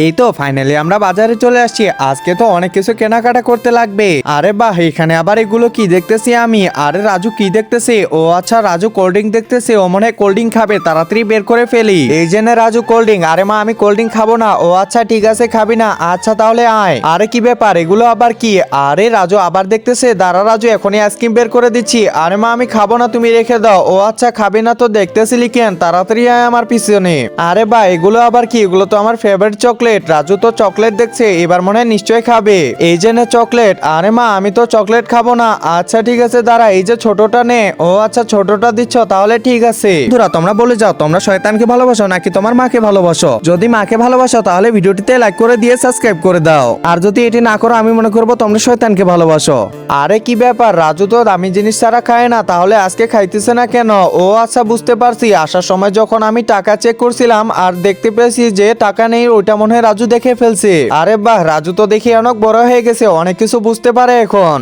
এই তো ফাইনালি আমরা বাজারে চলে আসছি। আজকে তো অনেক কিছু কেনাকাটা করতে লাগবে। আরে বাহ, এখানে আবার এগুলো কি দেখতেছি আমি? আরে রাজু কি দেখতেছে? ও আচ্ছা, রাজু কোল্ড ড্রিঙ্ক দেখতেছে। ও মনে হয় কোল্ড ড্রিঙ্ক খাবে, তাড়াতাড়ি বের করে ফেলি। এই জন্য রাজু কোল্ড ড্রিঙ্ক। আরে মা, আমি কোল্ড ড্রিঙ্ক খাবো না। ও আচ্ছা ঠিক আছে, খাবি না? আচ্ছা তাহলে আয়। আরে কি ব্যাপার, এগুলো আবার কি? আরে রাজু আবার দেখতেছে। দাঁড়া রাজু, এখনই আইসক্রিম বের করে দিচ্ছি। আরে মা, আমি খাবো না, তুমি রেখে দাও। ও আচ্ছা, খাবি না তো দেখতেছিলি কেন? তাড়াতাড়ি আয় আমার পিছনে। আরে বা, এগুলো আবার কি? এগুলো তো আমার ফেভারিট চকলেট। রাজু তো চকলেট দেখছে, এবার মনে হয় নিশ্চয়ই খাবে। এই যে নে চকলেট। আরে মা, আমি তো চকলেট খাবো না। আচ্ছা ঠিক আছে, দাঁড়া, এই যে ছোটটা নে। ও আচ্ছা, ছোটটা দিচ্ছ, তাহলে ঠিক আছে। বন্ধুরা, তোমরা বলে যাও, তোমরা শয়তানকে ভালোবাসো নাকি তোমার মাকে ভালোবাসো? যদি মাকে ভালোবাসো তাহলে ভিডিওটিতে লাইক করে দিয়ে সাবস্ক্রাইব করে দাও। আর যদি এটি না করো, আমি মনে করবো তোমরা শয়তানকে ভালোবাসো। আরে কি ব্যাপার, রাজু তো দামি জিনিস ছাড়া খায় না, তাহলে আজকে খাইতেছে না কেন? ও আচ্ছা, বুঝতে পারছি। আসার সময় যখন আমি টাকা চেক করছিলাম আর দেখতে পেয়েছি যে টাকা নেই, ওইটা মনে হয় রাজু দেখে ফেলছে। আরে বাহ, রাজু তো দেখি অনেক বড় হয়ে গেছে, অনেক কিছু বুঝতে পারে এখন।